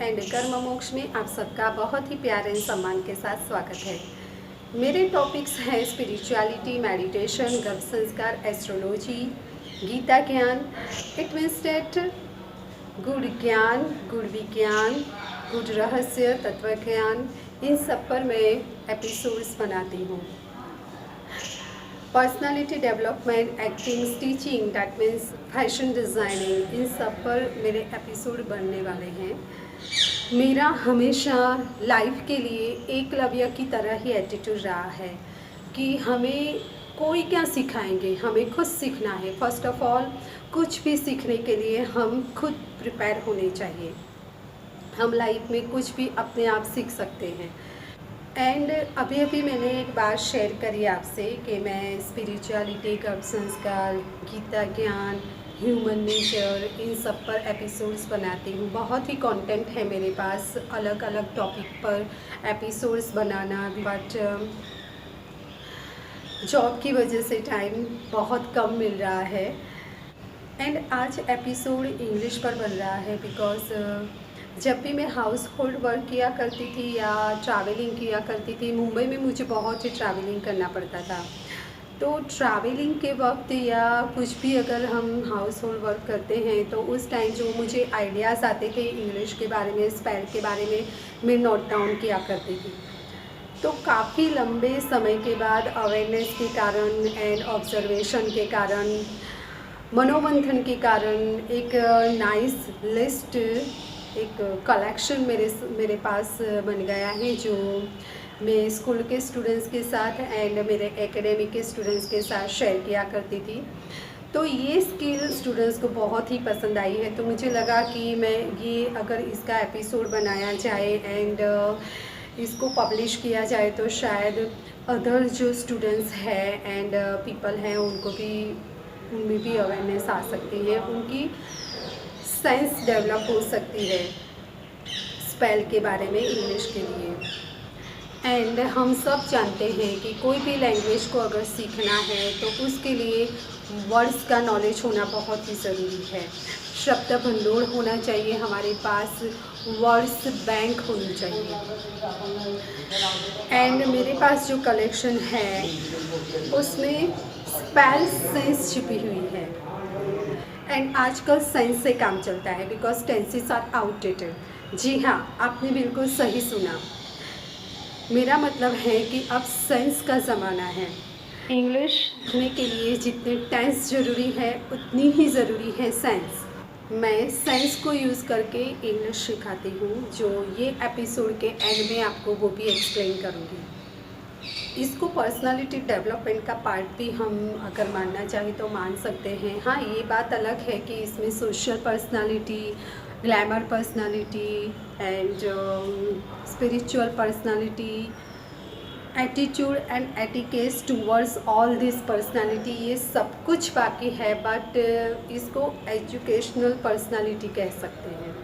And कर्म मोक्ष में आप सबका बहुत ही प्यार एंड सम्मान के साथ स्वागत है। मेरे टॉपिक्स हैं स्पिरिचुअलिटी, मेडिटेशन, गर्भ संस्कार, एस्ट्रोलॉजी, गीता ज्ञान, इट मीन्स डेट गुड़ ज्ञान, गुड़ विज्ञान, गुड़ रहस्य, तत्व ज्ञान, इन सब पर मैं एपिसोड्स बनाती हूँ। Personality development, acting, stitching, that means fashion designing, इन सब पर मेरे एपिसोड बनने वाले हैं। मेरा हमेशा लाइफ के लिए एकलव्य की तरह ही एटीट्यूड रहा है कि हमें कोई क्या सिखाएंगे, हमें खुद सीखना है। फर्स्ट ऑफ ऑल कुछ भी सीखने के लिए हम खुद प्रिपेयर होने चाहिए। हम लाइफ में कुछ भी अपने आप सीख सकते हैं। एंड अभी मैंने एक बात शेयर करी आपसे कि मैं स्पिरिचुअलिटी, कर्म संस्कार, गीता ज्ञान, ह्यूमन नेचर, इन सब पर एपिसोड्स बनाती हूँ। बहुत ही कंटेंट है मेरे पास अलग अलग टॉपिक पर एपिसोड्स बनाना, बट जॉब की वजह से टाइम बहुत कम मिल रहा है। एंड आज एपिसोड इंग्लिश पर बन रहा है बिकॉज़ जब भी मैं हाउस होल्ड वर्क किया करती थी या ट्रैवलिंग किया करती थी, मुंबई में मुझे बहुत ही ट्रैवलिंग करना पड़ता था। तो ट्रैवलिंग के वक्त या कुछ भी अगर हम हाउस होल्ड वर्क करते हैं तो उस टाइम जो मुझे आइडियाज़ आते थे इंग्लिश के बारे में, स्पेल के बारे में, मैं नोट डाउन किया करती थी। तो काफ़ी लंबे समय के बाद अवेयरनेस के कारण एंड ऑब्जर्वेशन के कारण, मनोमंथन के कारण एक नाइस लिस्ट, एक कलेक्शन मेरे पास बन गया है जो मैं स्कूल के स्टूडेंट्स के साथ एंड मेरे एकेडमिक के स्टूडेंट्स के साथ शेयर किया करती थी। तो ये स्किल स्टूडेंट्स को बहुत ही पसंद आई है। तो मुझे लगा कि मैं ये अगर इसका एपिसोड बनाया जाए एंड इसको पब्लिश किया जाए तो शायद अदर जो स्टूडेंट्स हैं एंड पीपल हैं उनमें भी अवेयरनेस आ सकती है, उनकी सेंस डेवलप हो सकती है स्पेल के बारे में इंग्लिश के लिए। एंड हम सब जानते हैं कि कोई भी लैंग्वेज को अगर सीखना है तो उसके लिए वर्ड्स का नॉलेज होना बहुत ही ज़रूरी है। शब्द भंडोर होना चाहिए हमारे पास, वर्ड्स बैंक होनी चाहिए। एंड मेरे पास जो कलेक्शन है उसमें स्पेल सेंस छिपी हुई है। एंड आजकल साइंस से काम चलता है बिकॉज टेंसेस आर आउटडेटेड। जी हाँ, आपने बिल्कुल सही सुना। मेरा मतलब है कि अब साइंस का ज़माना है। इंग्लिश सीखने के लिए जितने टेंस ज़रूरी है उतनी ही ज़रूरी है साइंस। मैं साइंस को यूज़ करके इंग्लिश सिखाती हूँ, जो ये एपिसोड के एंड में आपको वो भी एक्सप्लेन करूँगी। इसको पर्सनालिटी डेवलपमेंट का पार्ट भी हम अगर मानना चाहें तो मान सकते हैं। हाँ, ये बात अलग है कि इसमें social personality, glamour personality and spiritual personality, attitude and etiquettes towards all this personality, ये सब कुछ बाकी है, बट इसको एजुकेशनल पर्सनालिटी कह सकते हैं।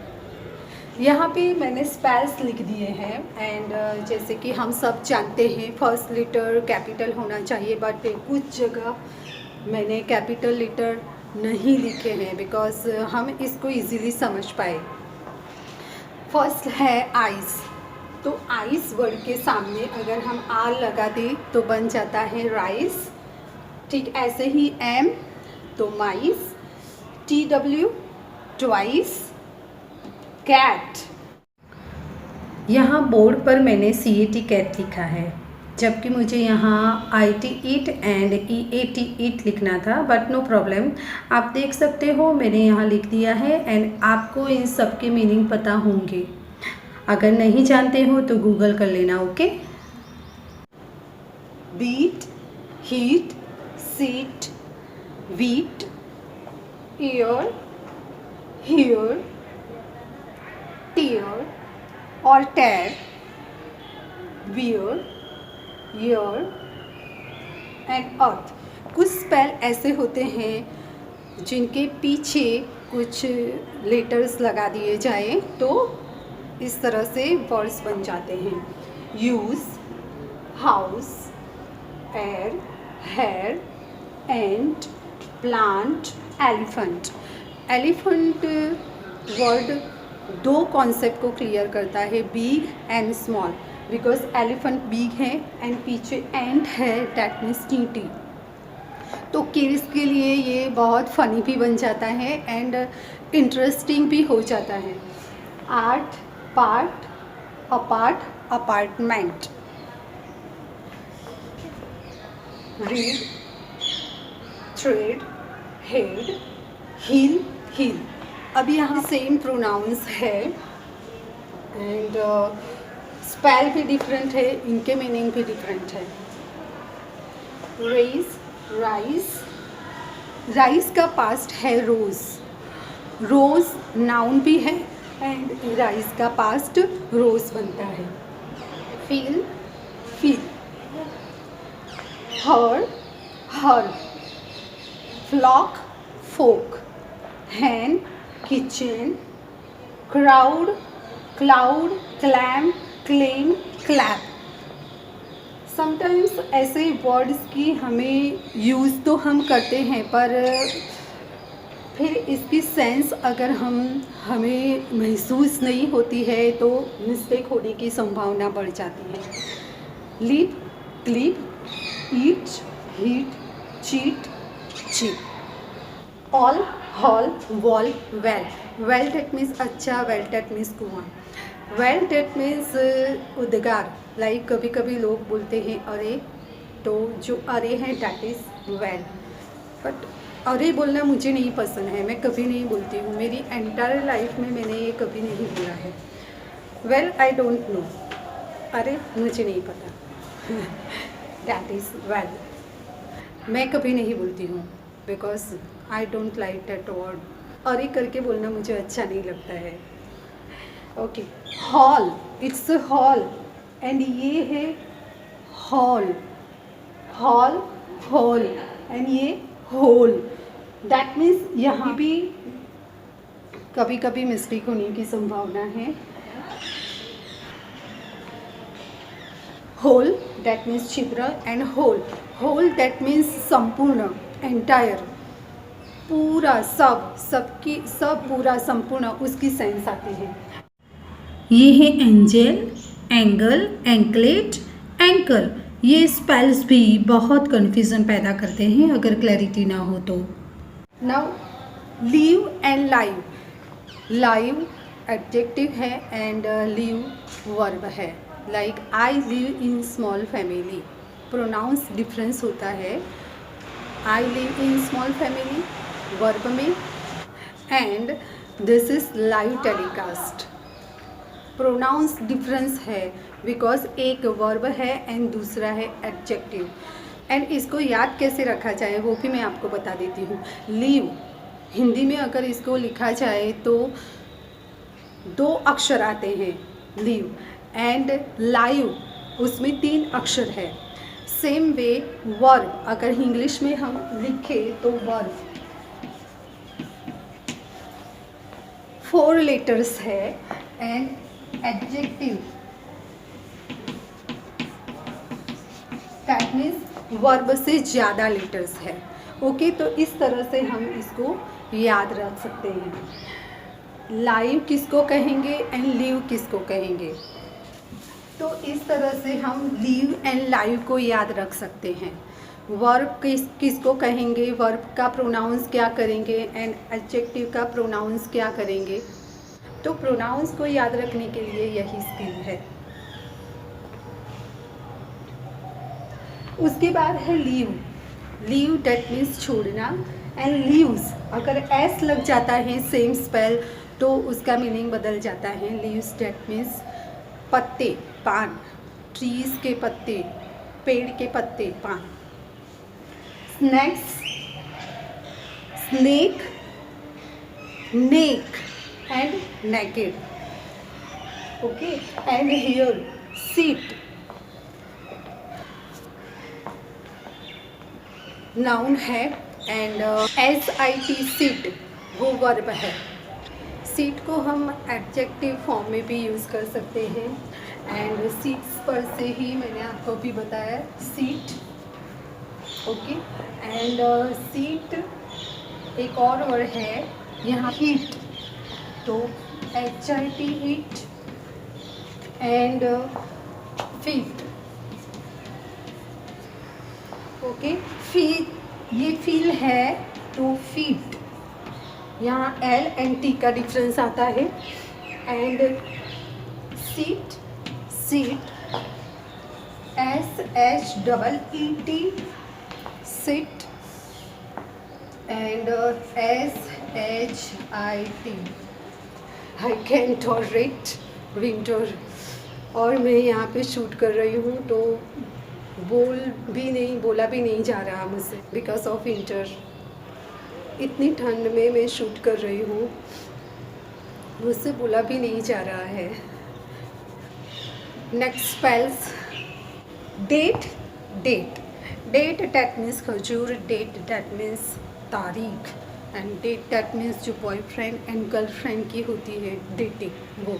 यहाँ पे मैंने स्पेल्स लिख दिए हैं एंड जैसे कि हम सब जानते हैं फर्स्ट लेटर कैपिटल होना चाहिए, बट कुछ जगह मैंने कैपिटल लेटर नहीं लिखे हैं बिकॉज हम इसको इजीली समझ पाए। फर्स्ट है आइज़, तो आइज़ वर्ड के सामने अगर हम आर लगा दें तो बन जाता है राइस। ठीक ऐसे ही एम तो माइस, TW ट्वाइस, कैट। यहाँ बोर्ड पर मैंने CAT कैट लिखा है, जबकि मुझे यहाँ IT ईट एंड EAT ईट लिखना था, बट नो प्रॉब्लम, आप देख सकते हो मैंने यहाँ लिख दिया है। एंड आपको इन सब के मीनिंग पता होंगे, अगर नहीं जानते हो तो गूगल कर लेना। Okay. Beat, heat, seat, wheat, ear, here, tear और tear, wear, year and earth. कुछ स्पेल ऐसे होते हैं जिनके पीछे कुछ लेटर्स लगा दिए जाएं तो इस तरह से वर्ड्स बन जाते हैं। Use, house, air, hair, and, plant, elephant. Elephant word दो कॉन्सेप्ट को क्लियर करता है, big and small, because elephant big है एंड पीछे एंट है, दैट मीन्स चींटी। तो किड्स के लिए ये बहुत फनी भी बन जाता है एंड इंटरेस्टिंग भी हो जाता है। Art, part, apart, apartment, read, thread, head, heel, heel. अब यहाँ सेम प्रोनाउंस है एंड स्पेल भी डिफरेंट है, इनके मीनिंग भी डिफरेंट है। रेज, राइस, राइस का पास्ट है रोज़, रोज़ नाउन भी है एंड राइस का पास्ट रोज़ बनता है। Feel, feel, her, her, flock, folk, hen, kitchen, crowd, cloud, clam, claim, clap. Sometimes ऐसे वर्ड्स की हमें यूज़ तो हम करते हैं, पर फिर इसकी सेंस अगर हमें महसूस नहीं होती है तो मिस्टेक होने की संभावना बढ़ जाती है। Lip, clip, eat, heat, cheat, cheap. All, hall, wall, well, well that means अच्छा, वेल डेट मीन्स कुआं, वेल डेट मीन्स उद्गार। लाइक कभी कभी लोग बोलते हैं अरे, तो जो अरे है डैट इज़ वेल, बट अरे बोलना मुझे नहीं पसंद है, मैं कभी नहीं बोलती हूँ, मेरी एंटायर लाइफ में मैंने ये कभी नहीं बोला है। वेल आई डोंट नो, अरे मुझे नहीं पता, डैट इज़ वेल, मैं कभी नहीं बोलती हूँ because I don't like that word. अरे करके बोलना मुझे अच्छा नहीं लगता है। Okay, hall, it's a hall and ये है हॉल, हॉल, हॉल एंड ये होल, दैट मीन्स यहाँ भी कभी कभी मिस्टेक होने की संभावना है। होल दैट मीन्स छिद्र and hole, hole that means संपूर्ण, एंटायर, पूरा, सब, सबकी, सब पूरा संपूर्ण, उसकी सेंस आती है। ये है एंजल, एंगल, एंकलेट, एंकल। ये स्पेल्स भी बहुत कन्फ्यूज़न पैदा करते हैं अगर क्लैरिटी ना हो तो। Now live and live, live adjective है एंड लिव वर्ब है। Like I live in small family, pronounce difference होता है। I live in small family verb में and this is live telecast, pronounce difference है because एक verb है and दूसरा है एडजेक्टिव। एंड इसको याद कैसे रखा जाए वो भी मैं आपको बता देती हूँ। लीव, हिंदी में अगर इसको लिखा जाए तो 2 अक्षर आते हैं लीव, एंड लाइव उसमें 3 अक्षर है। सेम वे वर्ब अगर इंग्लिश में हम लिखें तो वर्ब 4 लेटर्स है and adjective that means verb से ज़्यादा लेटर्स है। ओके, तो इस तरह से हम इसको याद रख सकते हैं। लाइव किसको कहेंगे एंड लीव किसको कहेंगे, तो इस तरह से हम लीव एंड लाइव को याद रख सकते हैं। वर्ब किसको कहेंगे, वर्ब का प्रोनाउंस क्या करेंगे एंड एडजेक्टिव का प्रोनाउंस क्या करेंगे। तो प्रोनाउंस को याद रखने के लिए यही स्किल है। उसके बाद है लीव, लीव डेट मीन्स छोड़ना एंड लीव्स अगर एस लग जाता है सेम स्पेल तो उसका मीनिंग बदल जाता है। लीव्स डेट मीन्स पत्ते, पान, ट्रीज के पत्ते, पेड़ के पत्ते, पान। Snacks, snake, neck and naked. Okay, and here seat, noun है एंड SIT सीट वो वर्ब है। सीट को हम एडजेक्टिव फॉर्म में भी यूज़ कर सकते हैं एंड सीट्स पर से ही मैंने आपको भी बताया सीट। ओके, एंड सीट एक और वर्ड है यहाँ हीट, तो HIT and feet. Okay, feet ये फील है तो फीट, यहाँ L एंड T का डिफरेंस आता है. And seat, seat SHEET, sit and SHIT, I can tolerate winter. और मैं यहाँ पे शूट कर रही हूँ तो बोला भी नहीं जा रहा मुझसे बिकॉज ऑफ विंटर. इतनी ठंड में मैं शूट कर रही हूँ, मुझसे बोला भी नहीं जा रहा है. Next spells date, date, date that means खजूर, डेट दैट मीन्स तारीख, एंड डेट दैट मीन्स जो बॉयफ्रेंड एंड गर्लफ्रेंड की होती है डेटिंग वो.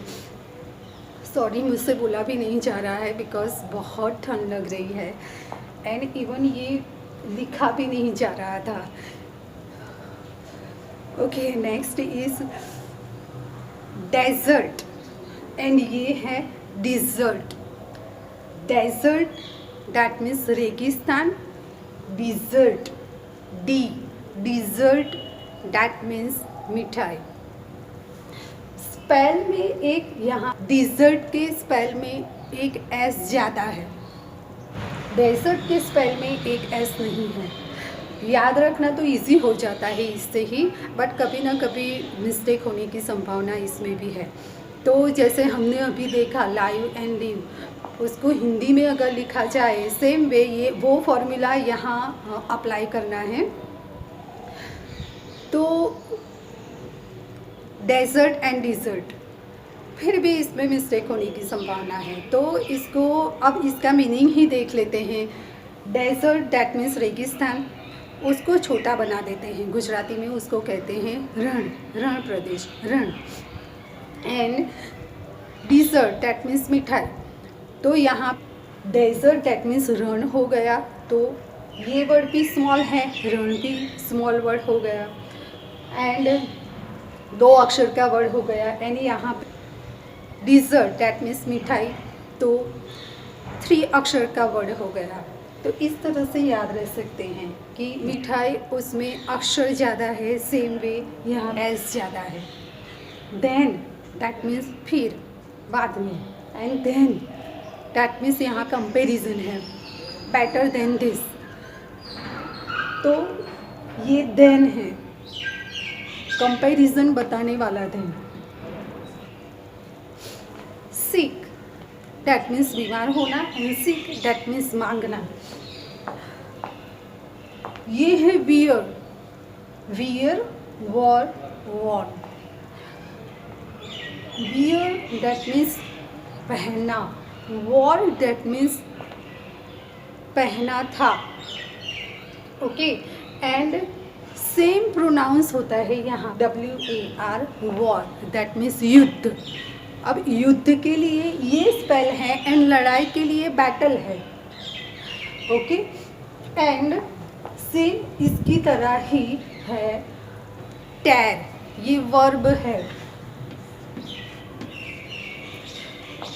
सॉरी, मुझसे बोला भी नहीं जा रहा है बिकॉज बहुत ठंड लग रही है एंड इवन ये लिखा भी नहीं जा रहा था. Okay, next is desert and ये है डिज़र्ट. डेजर्ट दैट मीन्स रेगिस्तान, डिज़र्ट डिज़र्ट दैट मीन्स मिठाई. स्पेल में एक यहाँ डिज़र्ट के स्पेल में एक एस ज़्यादा है, डेजर्ट के स्पेल में एक एस नहीं है. याद रखना तो इजी हो जाता है इससे ही, बट कभी ना कभी मिस्टेक होने की संभावना इसमें भी है. तो जैसे हमने अभी देखा लाइव एंड लिव, उसको हिंदी में अगर लिखा जाए सेम वे ये वो फॉर्मूला यहाँ अप्लाई करना है. तो डेजर्ट एंड डिज़र्ट, फिर भी इसमें मिस्टेक होने की संभावना है. तो इसको अब इसका मीनिंग ही देख लेते हैं. डेजर्ट दैट मीन्स रेगिस्तान, उसको छोटा बना देते हैं. गुजराती में उसको कहते हैं रण, रण प्रदेश, रण. एंड डिज़र्ट दैट मीन्स मिठाई. तो यहाँ डेजर्ट दैट मीन्स रण हो गया, तो ये वर्ड भी स्मॉल है, रण भी स्मॉल वर्ड हो गया एंड 2 अक्षर का वर्ड हो गया. एंड यहाँ पे डिज़र्ट दैट मीन्स मिठाई, तो 3 अक्षर का वर्ड हो गया. तो इस तरह से याद रख सकते हैं कि मिठाई उसमें अक्षर ज़्यादा है, सेम वे यहाँ एस ज़्यादा है. देन दैट मीन्स फिर, बाद में. एंड देन दैट मीन्स यहाँ कंपेरिजन है, बेटर देन दिस. तो ये देन है, कंपैरिजन बताने वाला देन. सिक दैट मीन्स बीमार होना एंड सिक दैट मीन्स मांगना. ये है wear, wear war war. Wear that means पहनना, वॉर दैट मीन्स पहना था. ओके, एंड सेम प्रोनाउंस होता है यहाँ WAR, वॉर दैट मीन्स युद्ध. अब युद्ध के लिए ये स्पेल है एंड लड़ाई के लिए बैटल है. ओके, एंड सेम इसकी तरह ही है टैर, ये वर्ब है.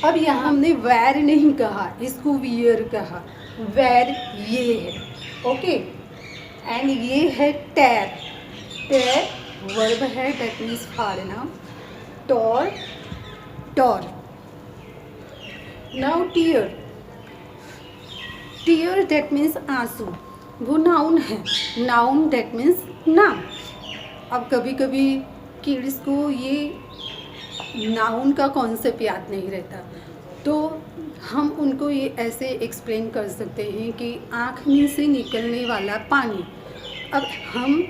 अब यहाँ हमने वेर नहीं कहा, इसको वियर कहा. वेर ये है. ओके, एंड ये है टैर. टैर वर्ब है दैट मीन्स फाड़ना. Tore, tore. Now tear, tear that means आंसू, वो नाउन है. नाउन दैट मीन्स नाम. अब कभी कभी किड्स को ये नाउन का कॉन्सेप्ट याद नहीं रहता, तो हम उनको ये ऐसे एक्सप्लेन कर सकते हैं कि आँख में से निकलने वाला पानी. अब हम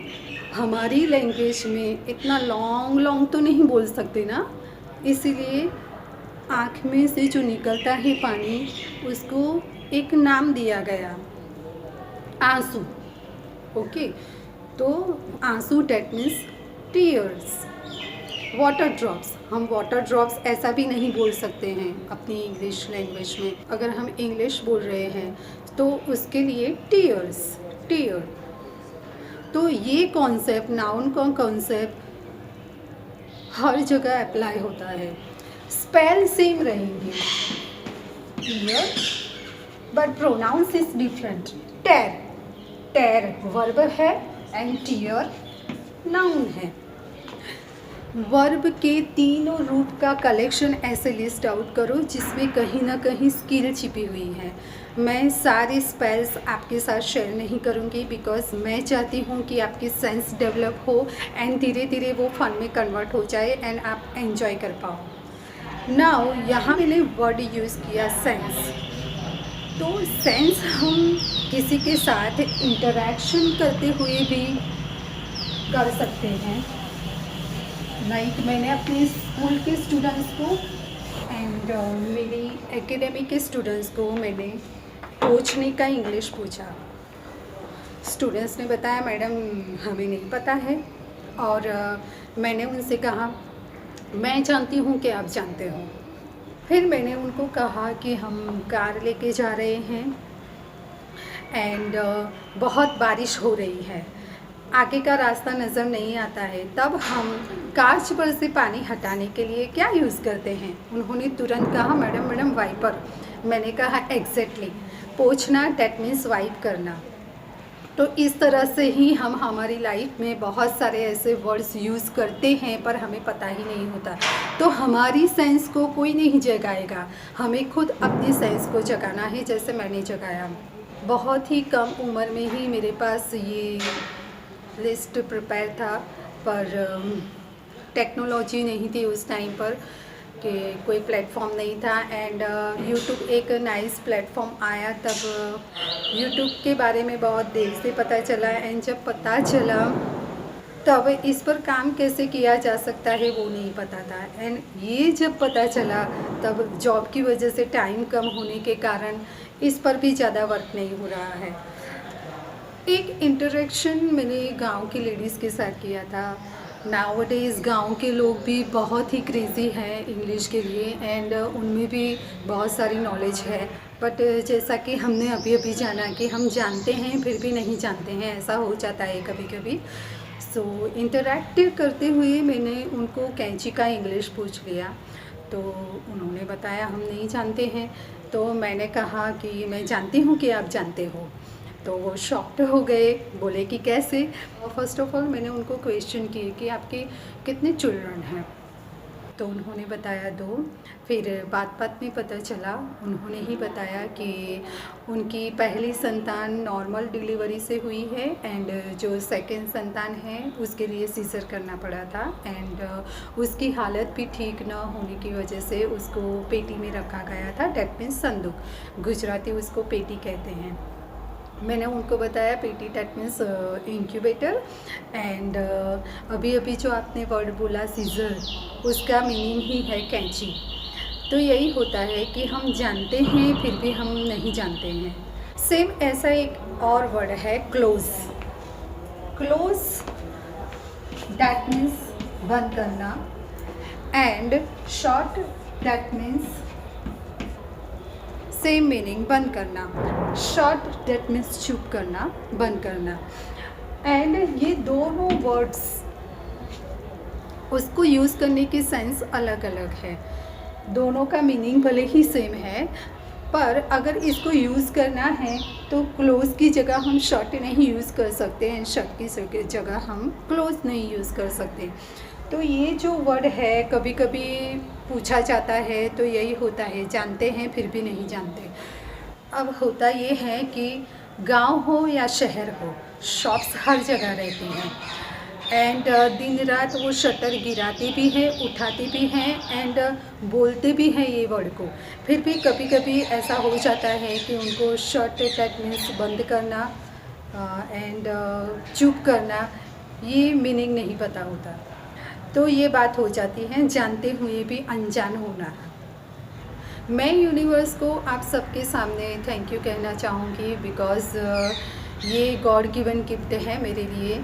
हमारी लैंग्वेज में इतना लॉन्ग तो नहीं बोल सकते ना, इसीलिए आँख में से जो निकलता है पानी उसको एक नाम दिया गया, आंसू. ओके, तो आंसू that means tears. Water drops, हम वाटर ड्रॉप्स ऐसा भी नहीं बोल सकते हैं अपनी इंग्लिश लैंग्वेज में. अगर हम इंग्लिश बोल रहे हैं तो उसके लिए टीयर्स, टीयर. तो ये कॉन्सेप्ट, नाउन का कॉन्सेप्ट हर जगह अप्लाई होता है। स्पेल सेम रहेंगे ear, but pronounce is different. Tear, tear verb है एंड टीयर नाउन है। वर्ब के तीनों रूप का कलेक्शन ऐसे लिस्ट आउट करो जिसमें कहीं ना कहीं स्किल छिपी हुई है। मैं सारे स्पेल्स आपके साथ शेयर नहीं करूंगी बिकॉज मैं चाहती हूँ कि आपकी सेंस डेवलप हो एंड धीरे धीरे वो फन में कन्वर्ट हो जाए एंड आप एंजॉय कर पाओ। नाउ यहाँ मैंने वर्ड यूज़ किया सेंस। तो सेंस हम किसी के साथ इंटरेक्शन करते हुए भी कर सकते हैं। लाइक मैंने अपने स्कूल के स्टूडेंट्स को एंड मेरी एकेडमी के स्टूडेंट्स को मैंने पूछने का इंग्लिश पूछा। स्टूडेंट्स ने बताया मैडम हमें नहीं पता है, और मैंने उनसे कहा मैं जानती हूँ कि आप जानते हो। फिर मैंने उनको कहा कि हम कार लेके जा रहे हैं एंड बहुत बारिश हो रही है, आगे का रास्ता नज़र नहीं आता है, तब हम कार पर से पानी हटाने के लिए क्या यूज़ करते हैं? उन्होंने तुरंत कहा मैडम वाइपर। मैंने कहा एग्जैक्टली, पोंछना डैट मीन्स वाइप करना। तो इस तरह से ही हम हमारी लाइफ में बहुत सारे ऐसे वर्ड्स यूज़ करते हैं पर हमें पता ही नहीं होता। तो हमारी सेंस को कोई नहीं जगाएगा, हमें खुद अपनी सेंस को जगाना है, जैसे मैंने जगाया। बहुत ही कम उम्र में ही मेरे पास ये लिस्ट प्रिपेयर था, पर टेक्नोलॉजी नहीं थी उस टाइम पर कि कोई प्लेटफॉर्म नहीं था एंड यूट्यूब एक नाइस प्लेटफॉर्म आया। तब यूट्यूब के बारे में बहुत देर से पता चला एंड जब पता चला तब इस पर काम कैसे किया जा सकता है वो नहीं पता था। एंड ये जब पता चला तब जॉब की वजह से टाइम कम होने के कारण इस पर भी ज़्यादा वर्क नहीं हो रहा है। एक इंटरेक्शन मैंने गांव की लेडीज़ के साथ किया था। नाउअडेज़ गांव के लोग भी बहुत ही क्रेज़ी हैं इंग्लिश के लिए एंड उनमें भी बहुत सारी नॉलेज है, बट जैसा कि हमने अभी अभी जाना कि हम जानते हैं फिर भी नहीं जानते हैं, ऐसा हो जाता है कभी कभी। सो इंटरैक्टिव करते हुए मैंने उनको कैंची का इंग्लिश पूछ लिया, तो उन्होंने बताया हम नहीं जानते हैं। तो मैंने कहा कि मैं जानती हूँ कि आप जानते हो। तो वो शॉक्ड हो गए, बोले कि कैसे। फर्स्ट ऑफ ऑल मैंने उनको क्वेश्चन किए कि आपके कितने चिल्ड्रन हैं, तो उन्होंने बताया 2। फिर बात बात में पता चला, उन्होंने ही बताया कि उनकी पहली संतान नॉर्मल डिलीवरी से हुई है एंड जो सेकंड संतान है उसके लिए सीजर करना पड़ा था एंड उसकी हालत भी ठीक ना होने की वजह से उसको पेटी में रखा गया था। डैट मीन्स संदूक, गुजराती उसको पेटी कहते हैं। मैंने उनको बताया पेटी डैट मीन्स इंक्यूबेटर एंड अभी अभी जो आपने वर्ड बोला सीजर, उसका मीनिंग ही है कैंची। तो यही होता है कि हम जानते हैं फिर भी हम नहीं जानते हैं। सेम ऐसा एक और वर्ड है क्लोज। क्लोज डैट मीन्स बंद करना and short that means same meaning बंद करना। शॉर्ट डैट मीन्स चुप करना, बंद करना। एंड ये दोनों वर्ड्स उसको यूज़ करने की सेंस अलग अलग है। दोनों का मीनिंग भले ही सेम है, पर अगर इसको यूज़ करना है तो क्लोज की जगह हम शॉर्ट नहीं यूज़ कर सकते हैं, शॉर्ट की जगह हम क्लोज नहीं यूज़ कर सकते। तो ये जो वर्ड है कभी कभी पूछा जाता है तो यही होता है, जानते हैं फिर भी नहीं जानते। अब होता ये है कि गांव हो या शहर हो, शॉप्स हर जगह रहती हैं एंड दिन रात वो शटर गिराते भी हैं, उठाते भी हैं एंड बोलते भी हैं ये वर्ड को। फिर भी कभी कभी ऐसा हो जाता है कि उनको शॉर्ट डैट मीन्स बंद करना एंड चुप करना, ये मीनिंग नहीं पता होता। तो ये बात हो जाती है जानते हुए भी अनजान होना। मैं यूनिवर्स को आप सबके सामने थैंक यू कहना चाहूँगी बिकॉज़ ये गॉड गिवन गिफ्ट है मेरे लिए,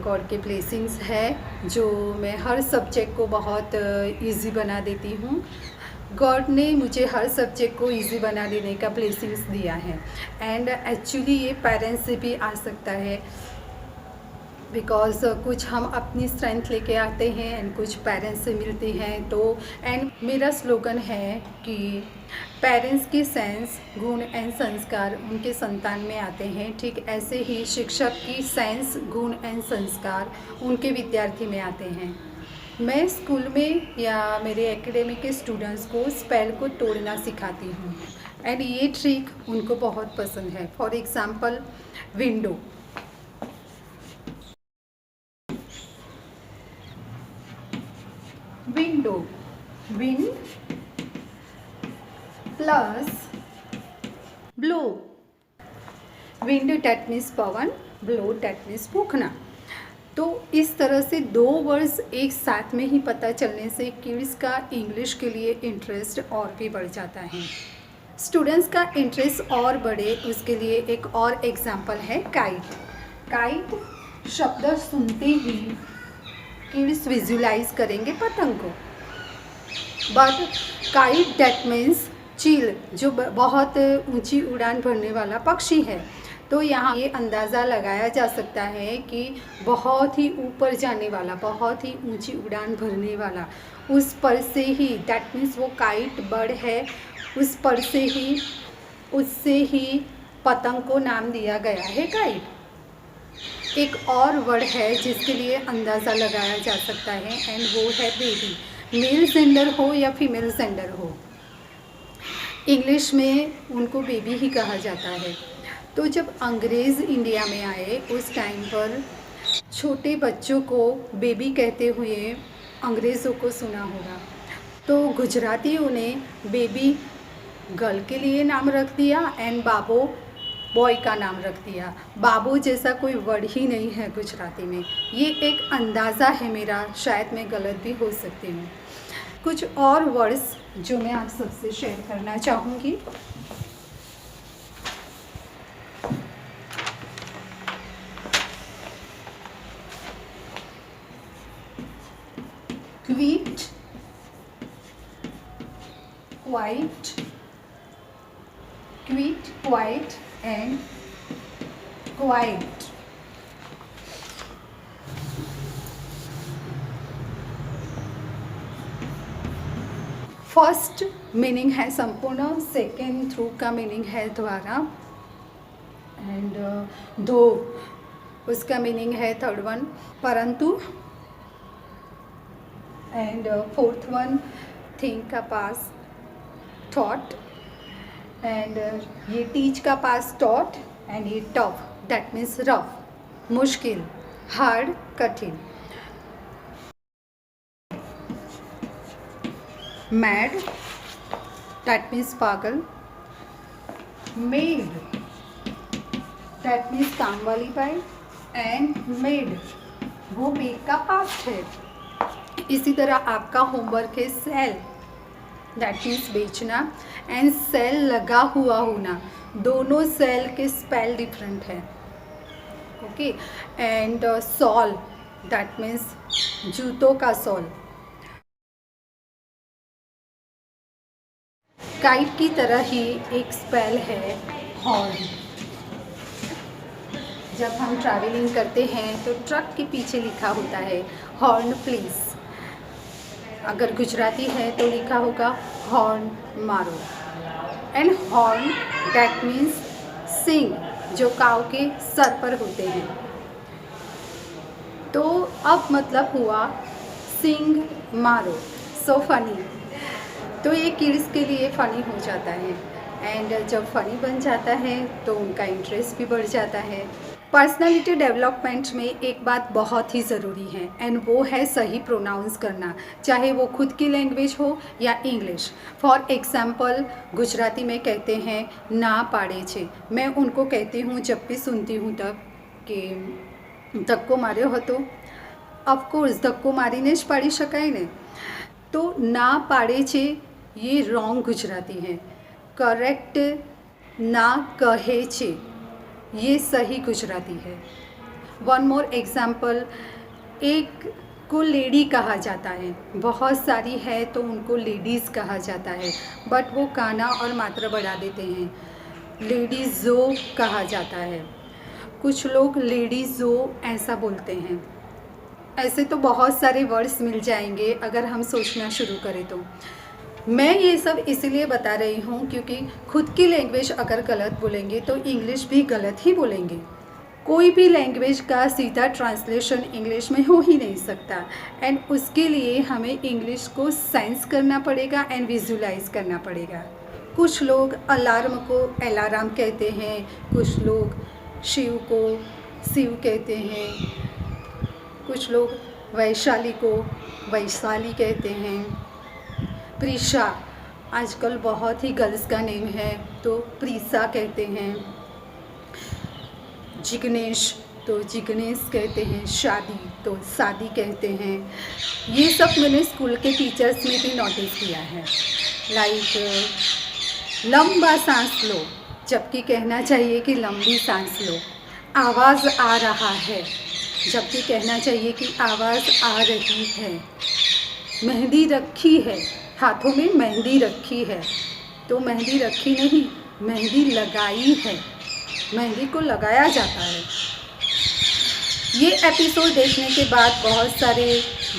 गॉड के ब्लेसिंग्स है जो मैं हर सब्जेक्ट को बहुत इजी बना देती हूँ। गॉड ने मुझे हर सब्जेक्ट को इजी बना देने का ब्लेसिंग्स दिया है एंड एक्चुअली ये पेरेंट्स से भी आ सकता है। बिकॉज़ कुछ हम अपनी स्ट्रेंथ लेके आते हैं एंड कुछ पेरेंट्स से मिलते हैं। तो एंड मेरा स्लोगन है कि पेरेंट्स की सेंस, गुण एंड संस्कार उनके संतान में आते हैं, ठीक ऐसे ही शिक्षक की सेंस, गुण एंड संस्कार उनके विद्यार्थी में आते हैं। मैं स्कूल में या मेरे एकेडमिक के स्टूडेंट्स को स्पेल को तोड़ना सिखाती हूँ एंड ये ट्रिक उनको बहुत पसंद है। For example, window, window, wind plus blow, wind that means पवन, ब्लो डैट मीन्स फूंकना। तो इस तरह से दो वर्ड्स एक साथ में ही पता चलने से किड्स का इंग्लिश के लिए इंटरेस्ट और भी बढ़ जाता है। स्टूडेंट्स का इंटरेस्ट और बढ़े उसके लिए एक और एग्जांपल है काइट। काइट शब्द सुनते ही किड्स विजुलाइज करेंगे पतंग को, बट काइट डैट मीन्स चील, जो बहुत ऊंची उड़ान भरने वाला पक्षी है। तो यहाँ ये अंदाज़ा लगाया जा सकता है कि बहुत ही ऊपर जाने वाला, बहुत ही ऊंची उड़ान भरने वाला, उस पर से ही, दैट मीन्स वो काइट बर्ड है, उस पर से ही, उससे ही पतंग को नाम दिया गया है काइट। एक और वर्ड है जिसके लिए अंदाज़ा लगाया जा सकता है एंड वो है बेबी। मेल जेंडर हो या फीमेल जेंडर हो, इंग्लिश में उनको बेबी ही कहा जाता है। तो जब अंग्रेज़ इंडिया में आए उस टाइम पर छोटे बच्चों को बेबी कहते हुए अंग्रेज़ों को सुना होगा, तो गुजरातियों ने बेबी गर्ल के लिए नाम रख दिया एंड बाबो बॉय का नाम रख दिया। बाबू जैसा कोई वर्ड ही नहीं है गुजराती में। ये एक अंदाज़ा है मेरा, शायद मैं गलत भी हो सकती हूँ। कुछ और वर्ड्स जो मैं आप सबसे शेयर करना चाहूँगी। Quite, quite, quite, quiet and quite. First meaning है संपूर्ण, सेकेंड थ्रू का मीनिंग है द्वारा, एंड दो उसका मीनिंग है थर्ड वन परंतु, एंड फोर्थ वन थिंक का पास थॉट, एंड ये टीच का पास टॉट, एंड ये टफ दैट मीन्स रफ, मुश्किल, हार्ड, कठिन। मैड दैट मीन्स पागल, मेड दैट मीन्स काम वाली बाई, एंड मेड वो मेड का पास्ट है। इसी तरह आपका होमवर्क है सेल दैट मीन्स बेचना, एंड सेल लगा हुआ होना, दोनों सेल के स्पेल डिफरेंट है, okay. And soul that means जूतों का सॉल। काइट की तरह ही एक स्पेल है हॉर्न। जब हम ट्रैवलिंग करते हैं तो ट्रक के पीछे लिखा होता है हॉर्न प्लीज़, अगर गुजराती है तो लिखा होगा हॉर्न मारो। एंड हॉर्न दैट मीन्स सिंग, जो काऊ के सर पर होते हैं। तो अब मतलब हुआ सिंग मारो, सो फनी। तो ये किड्स के लिए फ़नी हो जाता है, एंड जब फ़नी बन जाता है तो उनका इंटरेस्ट भी बढ़ जाता है। पर्सनालिटी डेवलपमेंट में एक बात बहुत ही ज़रूरी है एंड वो है सही प्रोनाउंस करना, चाहे वो खुद की लैंग्वेज हो या इंग्लिश। फॉर एग्ज़ाम्पल, गुजराती में कहते हैं ना पाड़े छे, मैं उनको कहती हूँ जब भी सुनती हूँ तब कि धक्को मार्यो હતો, ऑफकोर्स धक्को मारीने ज पाड़ी शकाय ने। तो ना पाड़े छे ये रॉन्ग गुजराती है, करेक्ट ना कहे छे ये सही गुजराती है। वन मोर एग्जाम्पल, एक को लेडी कहा जाता है, बहुत सारी है तो उनको लेडीज़ कहा जाता है, बट वो काना और मात्रा बढ़ा देते हैं, लेडीज़ो कहा जाता है। कुछ लोग लेडीज़ो ऐसा बोलते हैं। ऐसे तो बहुत सारे वर्ड्स मिल जाएंगे अगर हम सोचना शुरू करें तो। मैं ये सब इसीलिए बता रही हूँ क्योंकि खुद की लैंग्वेज अगर गलत बोलेंगे तो इंग्लिश भी गलत ही बोलेंगे। कोई भी लैंग्वेज का सीधा ट्रांसलेशन इंग्लिश में हो ही नहीं सकता, एंड उसके लिए हमें इंग्लिश को सेंस करना पड़ेगा एंड विजुलाइज करना पड़ेगा। कुछ लोग अलार्म को अलार्म कहते हैं, कुछ लोग शिव को शिव कहते हैं, कुछ लोग वैशाली को वैशाली कहते हैं। प्रीशा आजकल बहुत ही गर्ल्स का नेम है तो प्रीसा कहते हैं। जिग्नेश तो जिग्नेश कहते हैं। शादी तो शादी कहते हैं। ये सब मैंने स्कूल के टीचर्स में भी नोटिस किया है। लाइक लंबा सांस लो जबकि कहना चाहिए कि लंबी सांस लो। आवाज़ आ रहा है जबकि कहना चाहिए कि आवाज़ आ रही है। मेहंदी रखी है, हाथों में मेहंदी रखी है तो मेहंदी रखी नहीं, मेहंदी लगाई है। मेहंदी को लगाया जाता है। ये एपिसोड देखने के बाद बहुत सारे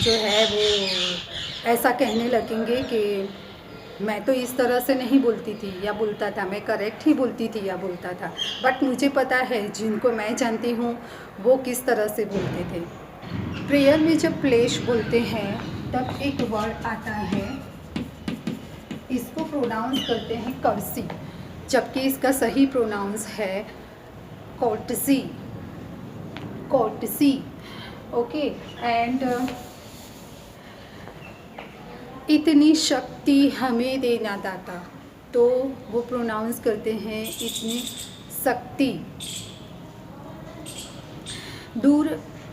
जो है वो ऐसा कहने लगेंगे कि मैं तो इस तरह से नहीं बोलती थी या बोलता था, मैं करेक्ट ही बोलती थी या बोलता था। बट मुझे पता है जिनको मैं जानती हूँ वो किस तरह से बोलते थे। प्रेयर में जब प्लेश बोलते हैं तब एक वर्ड आता है, इसको प्रोनाउंस करते हैं कर्सी, जबकि इसका सही प्रोनाउंस है कोर्टसी। कोर्टसी, ओके। एंड इतनी शक्ति हमें देना दाता, तो वो प्रोनाउंस करते हैं इतनी शक्ति। दूर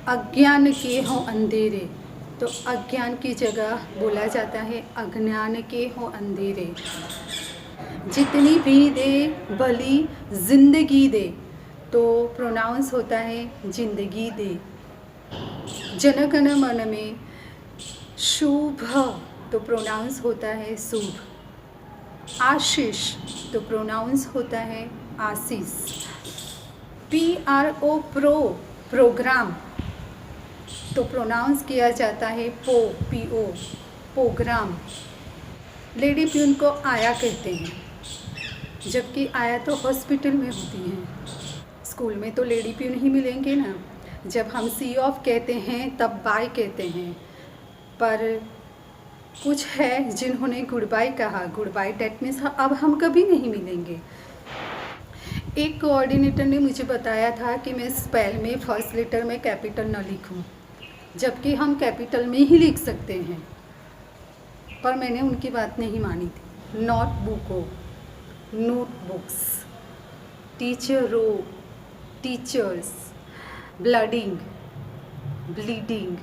अज्ञान के हों अंधेरे, तो अज्ञान की जगह बोला जाता है अज्ञान के हों अंधेरे। जितनी भी दे भली जिंदगी दे, तो प्रोनाउंस होता है जिंदगी दे। जनगण मन में शुभ, तो प्रोनाउंस होता है शुभ। आशीष, तो प्रोनाउंस होता है आशीष। PRO प्रोग्राम, तो प्रोनाउंस किया जाता है PO प्रोग्राम। लेडी प्यून को आया कहते हैं, जबकि आया तो हॉस्पिटल में होती हैं। स्कूल में तो लेडी प्यून ही मिलेंगे ना। जब हम सी ऑफ कहते हैं तब बाय कहते हैं, पर कुछ है जिन्होंने गुड बाय कहा। गुड बाय डेट मीन्स अब हम कभी नहीं मिलेंगे। एक कोऑर्डिनेटर ने मुझे बताया था कि मैं स्पेल में फर्स्ट लेटर में कैपिटल न लिखूं, जबकि हम कैपिटल में ही लिख सकते हैं, पर मैंने उनकी बात नहीं मानी थी। नोटबुको, नोटबुक्स, टीचरो, टीचर्स, ब्लडिंग, ब्लीडिंग।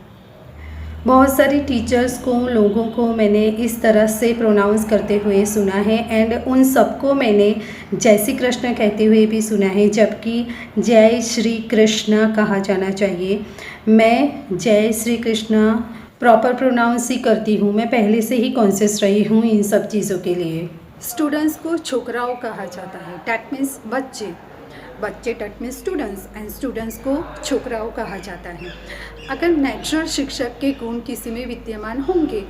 बहुत सारे टीचर्स को, लोगों को मैंने इस तरह से प्रोनाउंस करते हुए सुना है, एंड उन सबको मैंने जय श्री कृष्ण कहते हुए भी सुना है, जबकि जय श्री कृष्ण कहा जाना चाहिए। मैं जय श्री कृष्ण प्रॉपर प्रोनाउंस ही करती हूँ। मैं पहले से ही कॉन्शियस रही हूँ इन सब चीज़ों के लिए। स्टूडेंट्स को छोकराओं कहा जाता है, डैट मीन्स बच्चे। बच्चे that means students, and students को छोकराओं कहा जाता है। अगर नेचुरल शिक्षक के गुण किसी में विद्यमान होंगे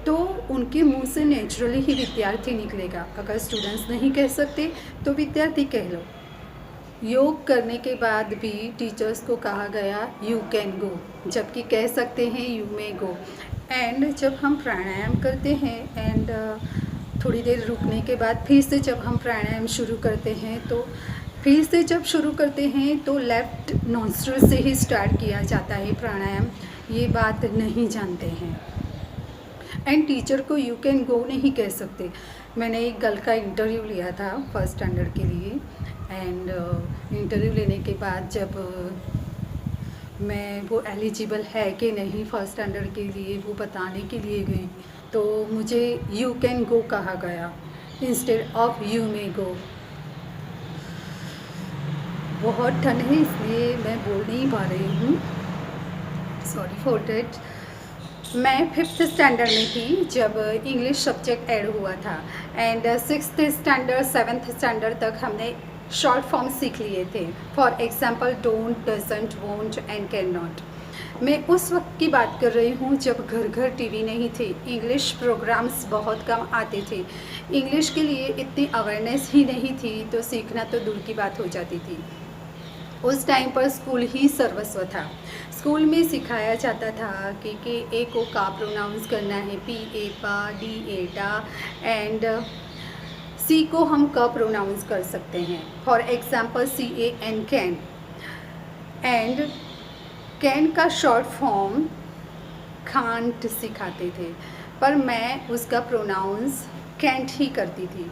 तो उनके मुंह से नेचुरली ही विद्यार्थी निकलेगा। अगर स्टूडेंट्स नहीं कह सकते तो विद्यार्थी कह लो। योग करने के बाद भी टीचर्स को कहा गया यू कैन गो, जबकि कह सकते हैं यू मे गो। एंड जब हम प्राणायाम करते हैं एंड थोड़ी देर रुकने के बाद फिर से जब हम प्राणायाम शुरू करते हैं, तो फिर से जब शुरू करते हैं तो लेफ्ट नॉस्ट्रिल से ही स्टार्ट किया जाता है प्राणायाम। ये बात नहीं जानते हैं, एंड टीचर को यू कैन गो नहीं कह सकते। मैंने एक गर्ल का इंटरव्यू लिया था फर्स्ट स्टैंडर्ड के लिए, एंड इंटरव्यू लेने के बाद जब मैं वो एलिजिबल है कि नहीं फर्स्ट स्टैंडर्ड के लिए वो बताने के लिए गई, तो मुझे यू कैन गो कहा गया इंस्टेड ऑफ यू मे गो। बहुत ठंड है इसलिए मैं बोल नहीं पा रही हूँ, सॉरी फॉर डैट। मैं 5th स्टैंडर्ड में थी जब इंग्लिश सब्जेक्ट ऐड हुआ था, and 6th standard 7th standard तक हमने शॉर्ट फॉर्म सीख लिए थे। For example don't, doesn't, won't and can not. मैं उस वक्त की बात कर रही हूँ जब घर घर टीवी नहीं थे, इंग्लिश प्रोग्राम्स बहुत कम आते थे, इंग्लिश के लिए इतनी अवेयरनेस ही नहीं थी, तो सीखना तो दूर की बात हो जाती थी। उस टाइम पर स्कूल ही सर्वस्व था। स्कूल में सिखाया जाता था कि ए को का प्रोनाउंस करना है, पी ए पा, डी ए डा, एंड सी को हम क प्रोनाउंस कर सकते हैं। For example C A N can, and can का शॉर्ट फॉर्म कांट सिखाते थे, पर मैं उसका प्रोनाउंस कैंट ही करती थी।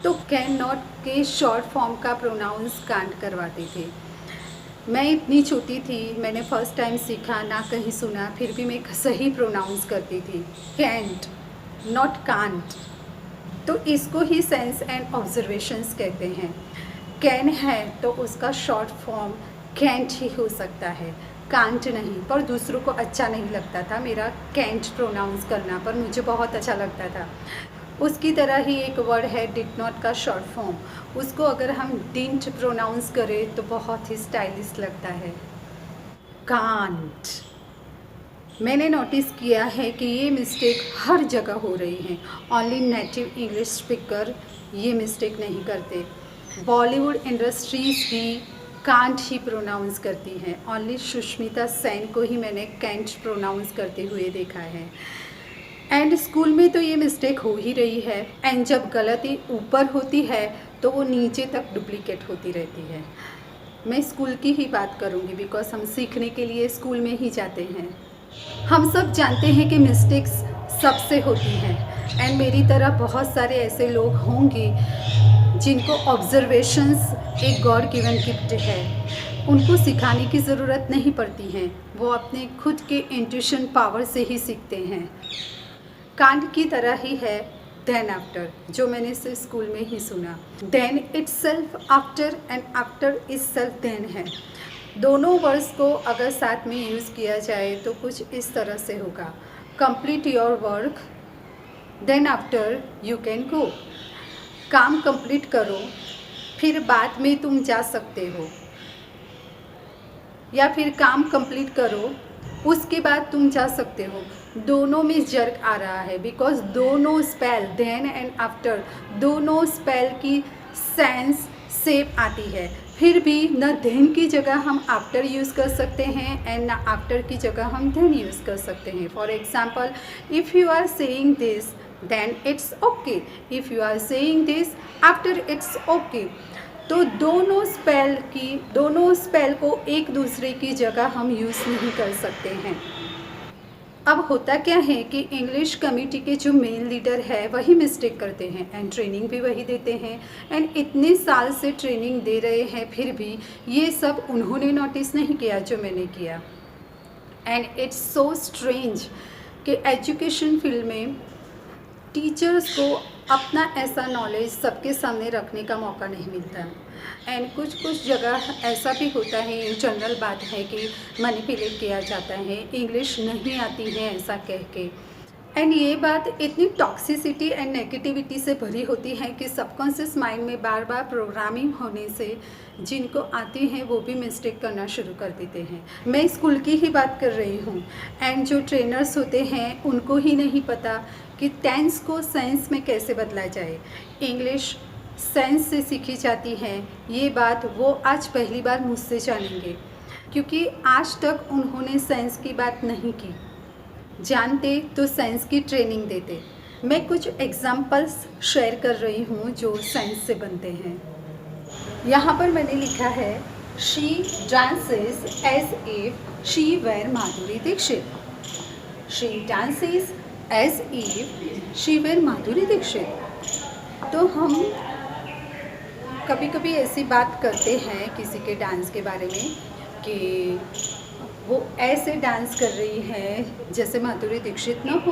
तो कैन नॉट के शॉर्ट फॉर्म का प्रोनाउंस कांट करवाते थे। मैं इतनी छोटी थी, मैंने फर्स्ट टाइम सीखा, ना कहीं सुना, फिर भी मैं सही प्रोनाउंस करती थी, कैंट नॉट कांट। तो इसको ही सेंस एंड ऑब्जर्वेशंस कहते हैं। कैन है तो उसका शॉर्ट फॉर्म कैंट ही हो सकता है, कांट नहीं। पर दूसरों को अच्छा नहीं लगता था मेरा कैंट प्रोनाउंस करना, पर मुझे बहुत अच्छा लगता था। उसकी तरह ही एक वर्ड है डिड नॉट का शॉर्ट फॉर्म, उसको अगर हम डिंट प्रोनाउंस करें तो बहुत ही स्टाइलिश लगता है, कांट। मैंने नोटिस किया है कि ये मिस्टेक हर जगह हो रही है, ओनली नेटिव इंग्लिश स्पीकर ये मिस्टेक नहीं करते। बॉलीवुड इंडस्ट्रीज़ भी कांट ही प्रोनाउंस करती हैं, ओनली सुष्मिता सेन को ही मैंने कैंट प्रोनाउंस करते हुए देखा है। एंड स्कूल में तो ये मिस्टेक हो ही रही है, एंड जब गलती ऊपर होती है तो वो नीचे तक डुप्लीकेट होती रहती है। मैं स्कूल की ही बात करूँगी बिकॉज हम सीखने के लिए स्कूल में ही जाते हैं। हम सब जानते हैं कि मिस्टेक्स सबसे होती हैं, एंड मेरी तरह बहुत सारे ऐसे लोग होंगे जिनको ऑब्जर्वेशंस एक गॉड गिवन गिफ्ट है, उनको सिखाने की ज़रूरत नहीं पड़ती है, वो अपने खुद के इंट्यूशन पावर से ही सीखते हैं। कांट की तरह ही है देन आफ्टर, जो मैंने सिर्फ स्कूल में ही सुना। Then itself after and after itself then है। दोनों वर्ड्स को अगर साथ में यूज़ किया जाए तो कुछ इस तरह से होगा, complete your work then after you can go. काम कंप्लीट करो फिर बाद में तुम जा सकते हो, या फिर काम कंप्लीट करो उसके बाद तुम जा सकते हो। दोनों में जर्क आ रहा है बिकॉज दोनों स्पेल देन एंड आफ्टर, दोनों स्पेल की सेंस सेम आती है। फिर भी न देन की जगह हम आफ्टर यूज़ कर सकते हैं एंड ना आफ्टर की जगह हम देन यूज़ कर सकते हैं। For example if you are saying this then it's okay, if you are saying this after it's okay. तो दोनों स्पेल को एक दूसरे की जगह हम यूज़ नहीं कर सकते हैं। अब होता क्या है कि इंग्लिश कम्युनिटी के जो मेन लीडर है वही मिस्टेक करते हैं, एंड ट्रेनिंग भी वही देते हैं, एंड इतने साल से ट्रेनिंग दे रहे हैं, फिर भी ये सब उन्होंने नोटिस नहीं किया जो मैंने किया। एंड इट्स सो स्ट्रेंज कि एजुकेशन फील्ड में टीचर्स को अपना ऐसा नॉलेज सबके सामने रखने का मौका नहीं मिलता। एंड कुछ जगह ऐसा भी होता है, जनरल बात है कि मैनिपुलेट किया जाता है, इंग्लिश नहीं आती है ऐसा कह के। एंड ये बात इतनी टॉक्सिसिटी एंड नेगेटिविटी से भरी होती है कि सबकॉन्शियस माइंड में बार बार प्रोग्रामिंग होने से जिनको आती हैं वो भी मिस्टेक करना शुरू कर देते हैं। मैं स्कूल की ही बात कर रही हूँ, एंड जो ट्रेनर्स होते हैं उनको ही नहीं पता कि टेंस को सेंस में कैसे बदला जाए। इंग्लिश सेंस से सीखी जाती है, ये बात वो आज पहली बार मुझसे जानेंगे, क्योंकि आज तक उन्होंने सेंस की बात नहीं की। जानते तो सेंस की ट्रेनिंग देते। मैं कुछ एग्जाम्पल्स शेयर कर रही हूँ जो सेंस से बनते हैं। यहाँ पर मैंने लिखा है she dances as if she were Madhuri Dixit. She dances as if she were Madhuri Dixit. तो हम कभी कभी ऐसी बात करते हैं किसी के डांस के बारे में कि वो ऐसे डांस कर रही है जैसे माधुरी दीक्षित ना हो।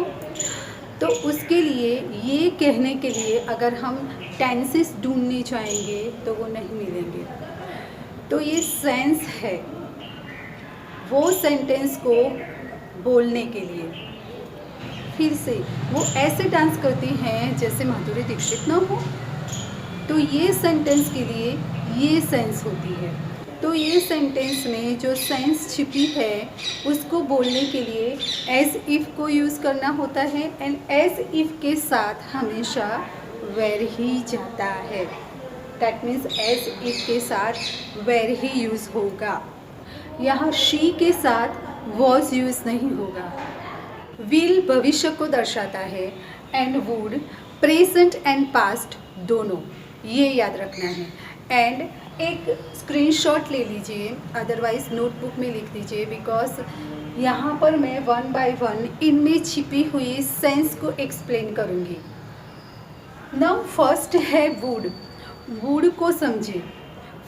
तो उसके लिए ये कहने के लिए अगर हम टेंसेस ढूंढने जाएंगे तो वो नहीं मिलेंगे। तो ये सेंस है वो सेंटेंस को बोलने के लिए। फिर से वो ऐसे डांस करती हैं जैसे माधुरी दीक्षित ना हो। तो ये सेंटेंस के लिए ये सेंस होती है। तो ये सेंटेंस में जो सेंस छिपी है उसको बोलने के लिए एज इफ़ को यूज़ करना होता है एंड एज इफ़ के साथ हमेशा वेर ही जाता है। दैट मीन्स एज इफ़ के साथ वेर ही यूज़ होगा। यहाँ शी के साथ वॉज यूज़ नहीं होगा। विल भविष्य को दर्शाता है and would present and past दोनों, ये याद रखना है। एंड एक स्क्रीनशॉट ले लीजिए, अदरवाइज़ नोटबुक में लिख दीजिए, बिकॉज यहाँ पर मैं वन बाय वन इनमें छिपी हुई सेंस को एक्सप्लेन करूँगी। नाउ फर्स्ट है वुड। वुड को समझे।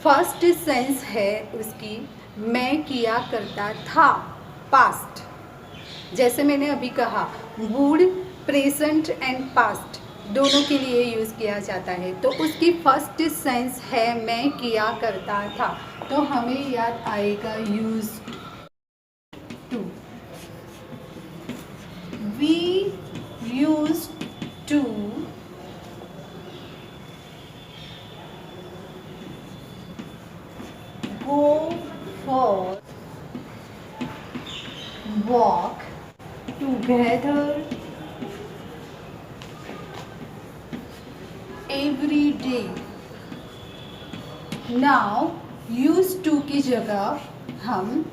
फर्स्ट सेंस है उसकी मैं किया करता था, पास्ट। जैसे मैंने अभी कहा वुड प्रेजेंट एंड पास्ट दोनों के लिए यूज़ किया जाता है, तो उसकी फर्स्ट सेंस है मैं किया करता था, तो हमें याद आएगा use to. We use to go for walk together every day. Now use to की जगह हम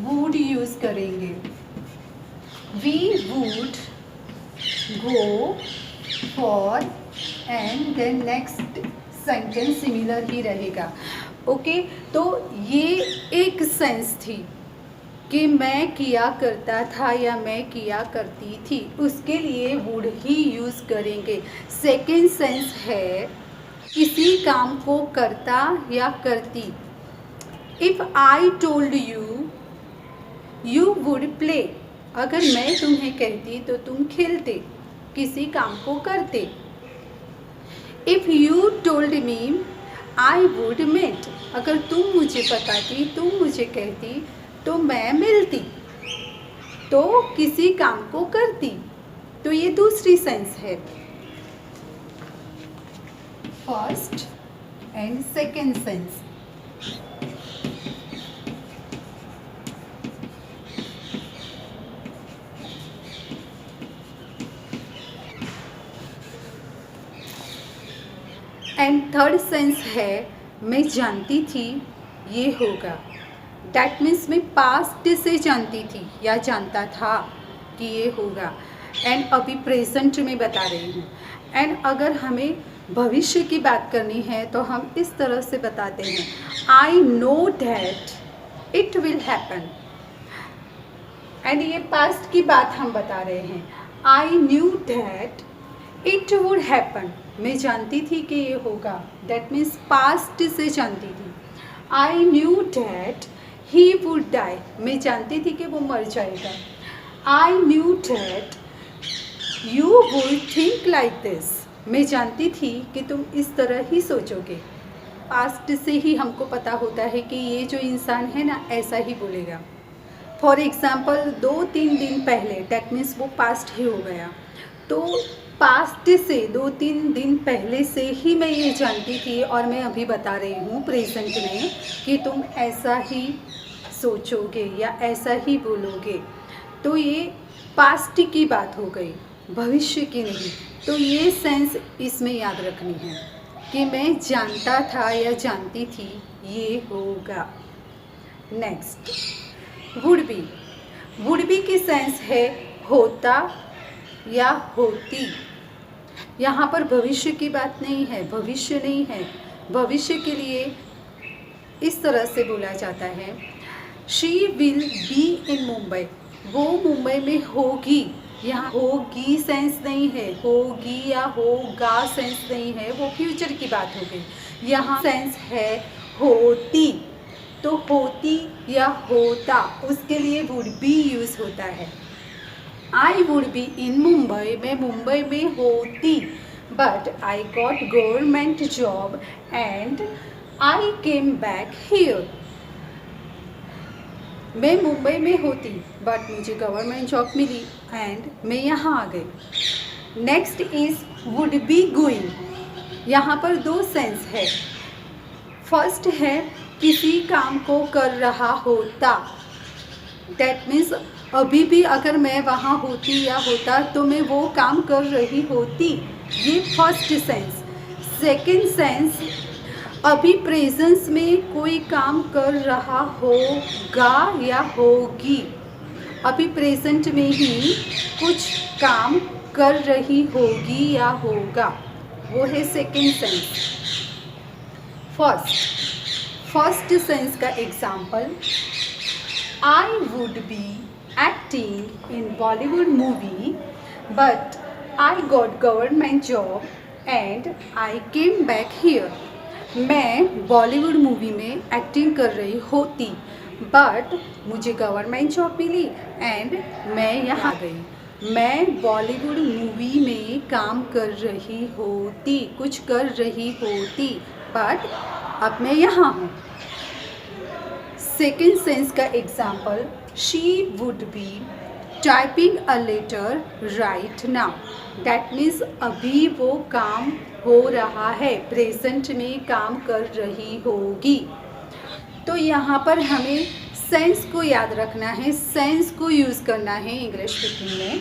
would यूज करेंगे। We would go for and then next sentence similar ही रहेगा। ओके तो ये एक सेंस थी कि मैं किया करता था या मैं किया करती थी, उसके लिए वुड ही यूज़ करेंगे। सेकेंड सेंस है किसी काम को करता या करती। If I told you you would play, अगर मैं तुम्हें कहती तो तुम खेलते, किसी काम को करते। If you told me I would met, अगर तुम मुझे बताती, तुम मुझे कहती तो मैं मिलती, तो किसी काम को करती। तो ये दूसरी सेंस है, first and second sense. And third sense है मैं जानती थी ये होगा। डैट मीन्स मैं पास्ट से जानती थी या जानता था कि ये होगा, एंड अभी प्रेजेंट में बता रही हूँ। एंड अगर हमें भविष्य की बात करनी है तो हम इस तरह से बताते हैं I know that it will happen. And ये पास्ट की बात हम बता रहे हैं, आई knew that it would happen, मैं जानती थी कि ये होगा। दैट मीन्स पास्ट से जानती थी। I knew that he would die, मैं जानती थी कि वो मर जाएगा। I knew that you would think like this, मैं जानती थी कि तुम इस तरह ही सोचोगे। पास्ट से ही हमको पता होता है कि ये जो इंसान है ना ऐसा ही बोलेगा। फॉर एग्ज़ाम्पल 2-3 दिन पहले, डैट मीन्स वो पास्ट ही हो गया। तो पास्ट से 2-3 दिन पहले से ही मैं ये जानती थी और मैं अभी बता रही हूँ प्रेजेंट में कि तुम ऐसा ही सोचोगे या ऐसा ही बोलोगे। तो ये पास्ट की बात हो गई, भविष्य की नहीं। तो ये सेंस इसमें याद रखनी है कि मैं जानता था या जानती थी ये होगा। Next would be. Would be की सेंस है होता या होती। यहाँ पर भविष्य की बात नहीं है, भविष्य नहीं है। भविष्य के लिए इस तरह से बोला जाता है she will be in Mumbai, वो मुंबई में होगी। यहाँ होगी सेंस नहीं है, होगी या होगा सेंस नहीं है, वो फ्यूचर की बात हो गई। यहाँ सेंस है होती, तो होती या होता उसके लिए वुड बी यूज़ होता है। I would be in Mumbai, मैं मुंबई में होती, but I got government job and I came back here. मैं मुंबई में होती बट मुझे गवर्नमेंट जॉब मिली एंड मैं यहाँ आ गई। Next is would be going. यहाँ पर दो सेंस है, फर्स्ट है किसी काम को कर रहा होता, दैट मीन्स अभी भी अगर मैं वहाँ होती या होता तो मैं वो काम कर रही होती, ये फर्स्ट सेंस। सेकंड सेंस, अभी प्रेजेंस में कोई काम कर रहा होगा या होगी, अभी प्रेजेंट में ही कुछ काम कर रही होगी या होगा, वो है सेकंड सेंस। फर्स्ट सेंस का example, I would be acting in Bollywood movie but I got government job and I came back here. मैं बॉलीवुड मूवी में एक्टिंग कर रही होती बट मुझे गवर्नमेंट जॉब मिली एंड मैं यहाँ गई। मैं बॉलीवुड मूवी में काम कर रही होती, कुछ कर रही होती, बट अब मैं यहाँ हूँ। सेकेंड सेंस का example, she would be typing a letter right now, that means अभी वो काम हो रहा है, प्रेजेंट में काम कर रही होगी। तो यहाँ पर हमें सेंस को याद रखना है, सेंस को यूज़ करना है इंग्लिश स्पीकिंग में।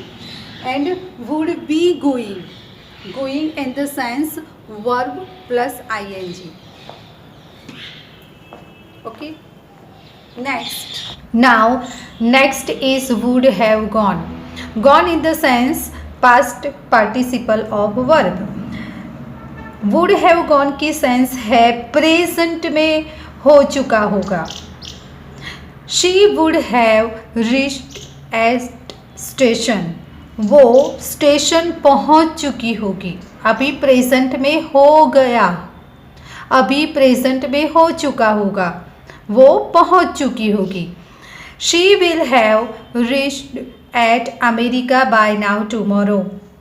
And would be going in the sense verb plus ing। Okay, next is would have gone in the sense past participle of verb। would have gone की sense है present में हो चुका होगा। she would have reached at station, वो station पहुंच चुकी होगी, अभी प्रेजेंट में हो गया, अभी प्रेजेंट में हो चुका होगा, वो पहुंच चुकी होगी। She will have reached eight America bye now tomorrow,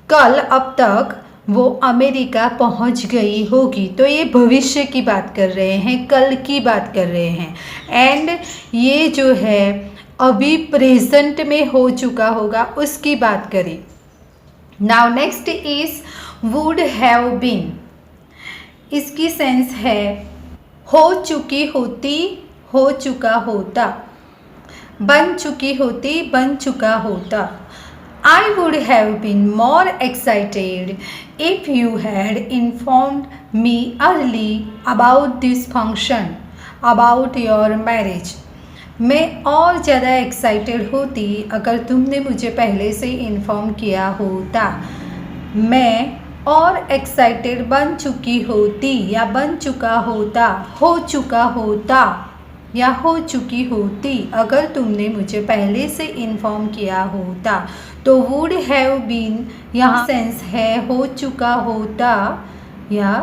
कल अब तक वो अमेरिका पहुंच गई होगी। तो ये भविष्य की बात कर रहे हैं, कल की बात कर रहे हैं। एंड ये जो है अभी प्रेजेंट में हो चुका होगा, उसकी बात करें। Now next is would have been. इसकी सेंस है हो चुकी होती, हो चुका होता, बन चुकी होती, बन चुका होता। I would have been more excited if you had informed me early about this function, about your marriage। मैं और ज़्यादा एक्साइटेड होती अगर तुमने मुझे पहले से इन्फॉर्म किया होता। मैं और एक्साइटेड बन चुकी होती या बन चुका होता, हो चुका होता या हो चुकी होती अगर तुमने मुझे पहले से इन्फॉर्म किया होता। तो वुड हैव बीन यहाँ सेंस है हो चुका होता या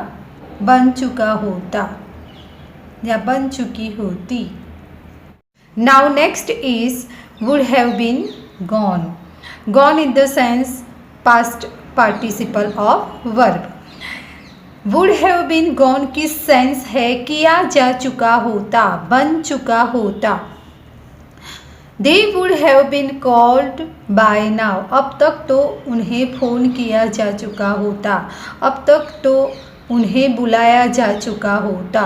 बन चुका होता या बन चुकी होती। Now next is would have been gone in the sense past participle of verb. Would have been gone की सेंस है किया जा चुका होता, बन चुका होता। They would have been called by now, अब तक तो उन्हें फ़ोन किया जा चुका होता, अब तक तो उन्हें बुलाया जा चुका होता।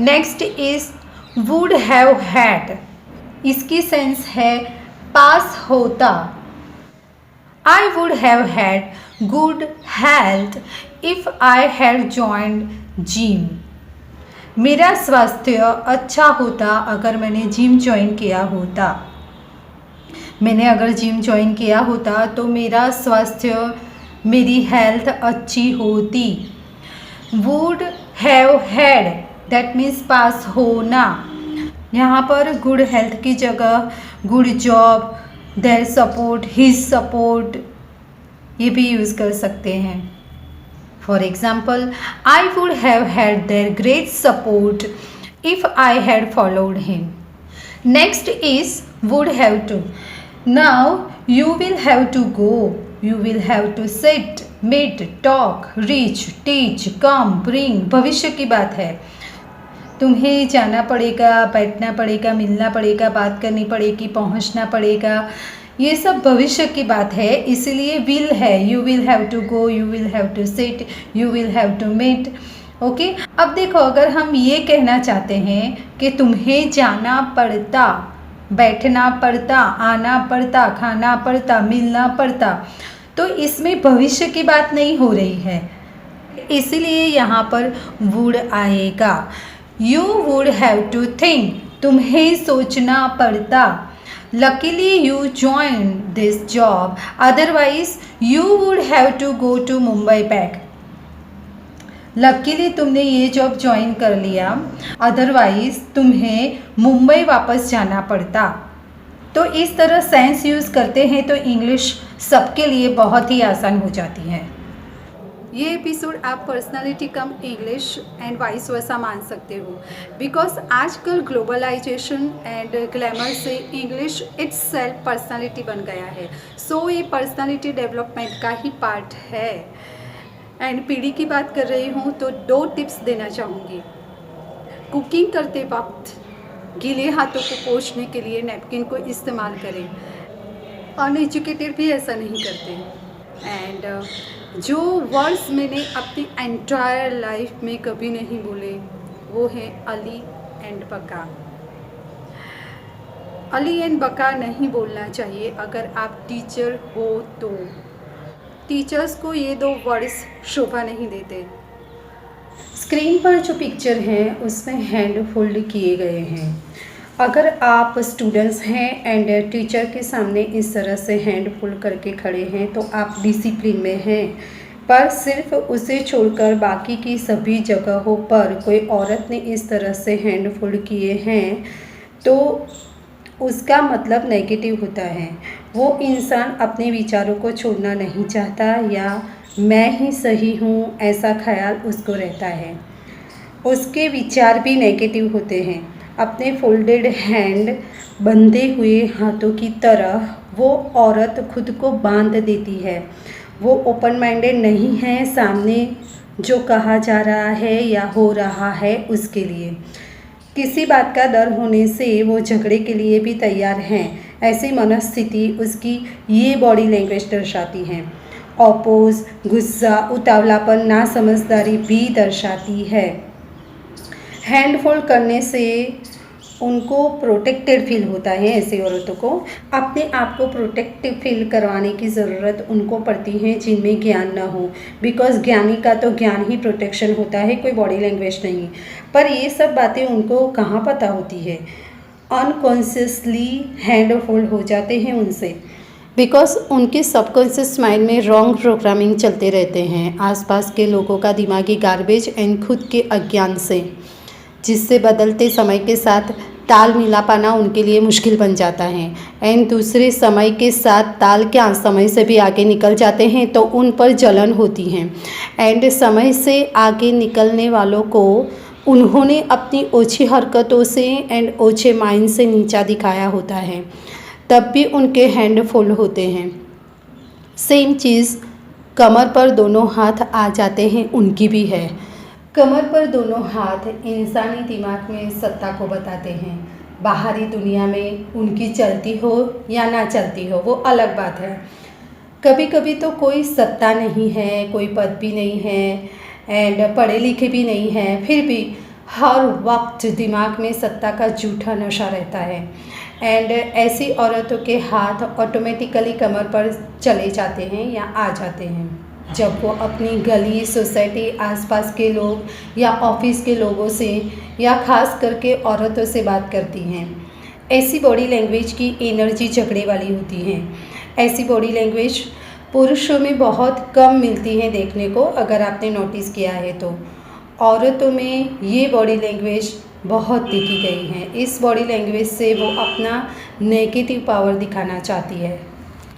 Next is would have had. इसकी सेंस है पास होता। आई would have had good health if I had joined gym. मेरा स्वास्थ्य अच्छा होता अगर मैंने जिम ज्वाइन किया होता। मैंने अगर जिम ज्वाइन किया होता तो मेरा स्वास्थ्य, मेरी हेल्थ अच्छी होती। Would have had that means पास होना। यहाँ पर गुड हेल्थ की जगह good job, their support, his support ये भी यूज़ कर सकते हैं। For example, I would have had their great support if I had followed him. Next is would have to. Now you will have to go, you will have to sit, meet, talk, reach, teach, come, bring. भविष्य की बात है, तुम्हें जाना पड़ेगा, बैठना पड़ेगा, मिलना पड़ेगा, बात करनी पड़ेगी, पहुंचना पड़ेगा, ये सब भविष्य की बात है, इसलिए विल है। You will have to go, you will have to sit, you will have to meet. Okay, अब देखो, अगर हम ये कहना चाहते हैं कि तुम्हें जाना पड़ता, बैठना पड़ता, आना पड़ता, खाना पड़ता, मिलना पड़ता, तो इसमें भविष्य की बात नहीं हो रही है, इसीलिए यहाँ पर वुड आएगा। You would have to think, तुम्हें सोचना पड़ता। Luckily you join this job, otherwise you would have to go to Mumbai back. Luckily तुमने ये जॉब ज्वाइन कर लिया, अदरवाइज तुम्हें मुंबई वापस जाना पड़ता। तो इस तरह सेंस यूज़ करते हैं तो इंग्लिश सबके लिए बहुत ही आसान हो जाती है। ये एपिसोड आप personality come English and vice versa मान सकते हो, बिकॉज आजकल ग्लोबलाइजेशन एंड ग्लैमर से इंग्लिश इट्स सेल्फ पर्सनालिटी बन गया है। सो ये पर्सनालिटी डेवलपमेंट का ही पार्ट है। एंड पीढ़ी की बात कर रही हूँ तो 2 टिप्स देना चाहूँगी। कुकिंग करते वक्त गीले हाथों को पोंछने के लिए नैपकिन को इस्तेमाल करें। अनएजुकेटेड भी ऐसा नहीं करते। एंड जो वर्ड्स मैंने अपनी एंटायर लाइफ में कभी नहीं बोले वो है अली एंड बका। अली एंड बका नहीं बोलना चाहिए अगर आप टीचर हो तो। टीचर्स को ये 2 वर्ड्स शोभा नहीं देते। स्क्रीन पर जो पिक्चर है उसमें हैंड फोल्ड किए गए हैं। अगर आप स्टूडेंट्स हैं एंड टीचर के सामने इस तरह से हैंड फोल्ड करके खड़े हैं तो आप डिसिप्लिन में हैं, पर सिर्फ उसे छोड़कर बाकी की सभी जगहों पर कोई औरत ने इस तरह से हैंड फोल्ड किए हैं तो उसका मतलब नेगेटिव होता है। वो इंसान अपने विचारों को छोड़ना नहीं चाहता या मैं ही सही हूँ ऐसा ख्याल उसको रहता है। उसके विचार भी नेगेटिव होते हैं। अपने फोल्डेड हैंड, बंधे हुए हाथों की तरह वो औरत खुद को बांध देती है। वो ओपन माइंडेड नहीं है सामने जो कहा जा रहा है या हो रहा है उसके लिए। किसी बात का डर होने से वो झगड़े के लिए भी तैयार हैं। ऐसी मनस्थिति उसकी ये बॉडी लैंग्वेज दर्शाती है। ऑपोज, गुस्सा, उतावलापन, नासमझदारी भी दर्शाती है। हैंड फोल्ड करने से उनको प्रोटेक्टेड फील होता है। ऐसी औरतों को अपने आप को प्रोटेक्टिव फील करवाने की ज़रूरत उनको पड़ती है जिनमें ज्ञान ना हो, बिकॉज ज्ञानी का तो ज्ञान ही प्रोटेक्शन होता है, कोई बॉडी लैंग्वेज नहीं। पर ये सब बातें उनको कहाँ पता होती है। अनकॉन्शियसली हैंड फोल्ड हो जाते हैं उनसे, बिकॉज उनके सबकॉन्शियस माइंड में रॉन्ग प्रोग्रामिंग चलते रहते हैं आसपास के लोगों का दिमागी गार्बेज एंड खुद के अज्ञान से, जिससे बदलते समय के साथ ताल मिला पाना उनके लिए मुश्किल बन जाता है। एंड दूसरे समय के साथ ताल क्या समय से भी आगे निकल जाते हैं तो उन पर जलन होती है। एंड समय से आगे निकलने वालों को उन्होंने अपनी ओछी हरकतों से एंड ओछे माइंड से नीचा दिखाया होता है, तब भी उनके हैंड फोल्ड होते हैं। सेम चीज़ कमर पर दोनों हाथ आ जाते हैं उनकी भी है। कमर पर दोनों हाथ इंसानी दिमाग में सत्ता को बताते हैं। बाहरी दुनिया में उनकी चलती हो या ना चलती हो वो अलग बात है। कभी कभी तो कोई सत्ता नहीं है, कोई पद भी नहीं है एंड पढ़े लिखे भी नहीं है, फिर भी हर वक्त दिमाग में सत्ता का झूठा नशा रहता है। एंड ऐसी औरतों के हाथ ऑटोमेटिकली कमर पर चले जाते हैं या आ जाते हैं जब वो अपनी गली, सोसाइटी, आसपास के लोग या ऑफिस के लोगों से या ख़ास करके औरतों से बात करती हैं। ऐसी बॉडी लैंग्वेज की एनर्जी झगड़े वाली होती है। ऐसी बॉडी लैंग्वेज पुरुषों में बहुत कम मिलती है देखने को, अगर आपने नोटिस किया है तो। औरतों में ये बॉडी लैंग्वेज बहुत देखी गई है। इस बॉडी लैंग्वेज से वो अपना नेगेटिव पावर दिखाना चाहती है।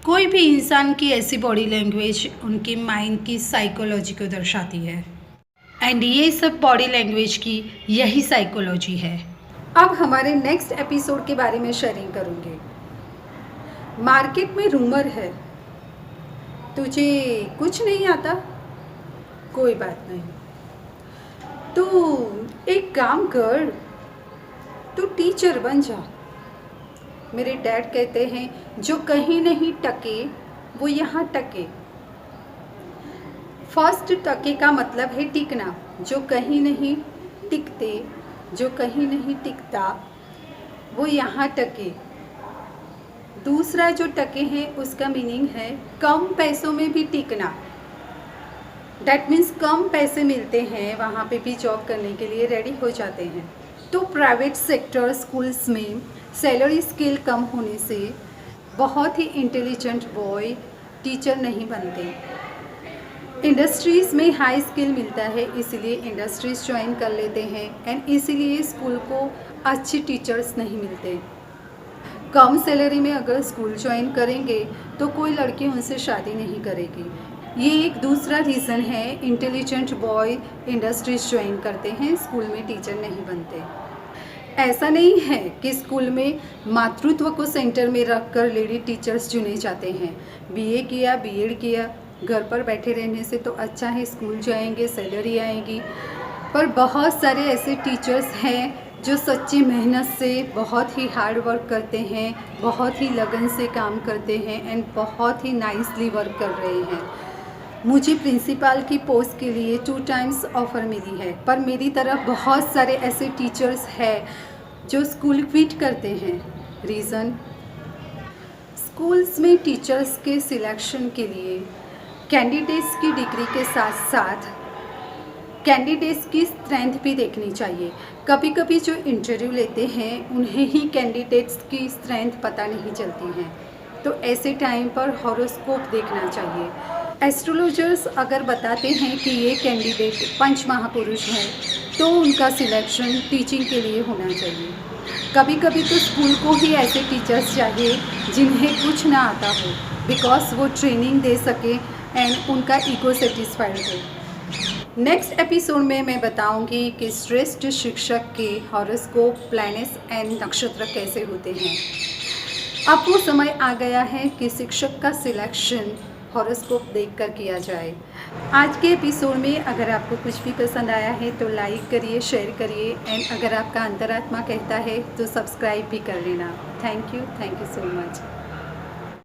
कोई भी इंसान की ऐसी बॉडी लैंग्वेज उनकी माइंड की साइकोलॉजी को दर्शाती है एंड ये सब बॉडी लैंग्वेज की यही साइकोलॉजी है। अब हमारे नेक्स्ट एपिसोड के बारे में शेयरिंग करूँगी। मार्केट में रूमर है तुझे कुछ नहीं आता, कोई बात नहीं, तू एक काम कर, तू टीचर बन जा। मेरे डैड कहते हैं जो कहीं नहीं टके वो यहाँ टके। फर्स्ट टके का मतलब है टिकना, जो कहीं नहीं टिकते, जो कहीं नहीं टिकता वो यहाँ टके। दूसरा जो टके हैं उसका मीनिंग है कम पैसों में भी टिकना। डैट मीन्स कम पैसे मिलते हैं वहाँ पे भी जॉब करने के लिए रेडी हो जाते हैं। तो प्राइवेट सेक्टर स्कूल्स में सैलरी स्केल कम होने से बहुत ही इंटेलिजेंट बॉय टीचर नहीं बनते। इंडस्ट्रीज़ में हाई स्किल मिलता है, इसीलिए इंडस्ट्रीज़ ज्वाइन कर लेते हैं एंड इसीलिए स्कूल को अच्छे टीचर्स नहीं मिलते। कम सैलरी में अगर स्कूल ज्वाइन करेंगे तो कोई लड़की उनसे शादी नहीं करेगी। ये एक दूसरा रीज़न है इंटेलिजेंट बॉय इंडस्ट्रीज ज्वाइन करते हैं, स्कूल में टीचर नहीं बनते। ऐसा नहीं है कि स्कूल में मातृत्व को सेंटर में रखकर लेडी टीचर्स चुने जाते हैं। बीए किया, बीएड किया, घर पर बैठे रहने से तो अच्छा है स्कूल जाएंगे, सैलरी आएगी। पर बहुत सारे ऐसे टीचर्स हैं जो सच्ची मेहनत से बहुत ही हार्ड वर्क करते हैं, बहुत ही लगन से काम करते हैं एंड बहुत ही नाइसली वर्क कर रहे हैं। मुझे प्रिंसिपल की पोस्ट के लिए 2 टाइम्स ऑफ़र मिली है, पर मेरी तरफ बहुत सारे ऐसे टीचर्स हैं जो स्कूल क्विट करते हैं। रीज़न, स्कूल्स में टीचर्स के सिलेक्शन के लिए कैंडिडेट्स की डिग्री के साथ साथ कैंडिडेट्स की स्ट्रेंथ भी देखनी चाहिए। कभी कभी जो इंटरव्यू लेते हैं उन्हें ही कैंडिडेट्स की स्ट्रेंथ पता नहीं चलती है, तो ऐसे टाइम पर हॉरोस्कोप देखना चाहिए। एस्ट्रोलॉजर्स अगर बताते हैं कि ये कैंडिडेट पंच महापुरुष हैं तो उनका सिलेक्शन टीचिंग के लिए होना चाहिए। कभी कभी तो स्कूल को ही ऐसे टीचर्स चाहिए जिन्हें कुछ ना आता हो, बिकॉज वो ट्रेनिंग दे सके एंड उनका ईगो सेटिस्फाइड हो। नेक्स्ट एपिसोड में मैं बताऊंगी कि श्रेष्ठ शिक्षक के हॉरोस्कोप, प्लैनेट्स एंड नक्षत्र कैसे होते हैं। अब वो समय आ गया है कि शिक्षक का सिलेक्शन हॉरोस्कोप देखकर किया जाए। आज के एपिसोड में अगर आपको कुछ भी पसंद आया है तो लाइक करिए, शेयर करिए एंड अगर आपका अंतरात्मा कहता है तो सब्सक्राइब भी कर लेना। Thank you so much.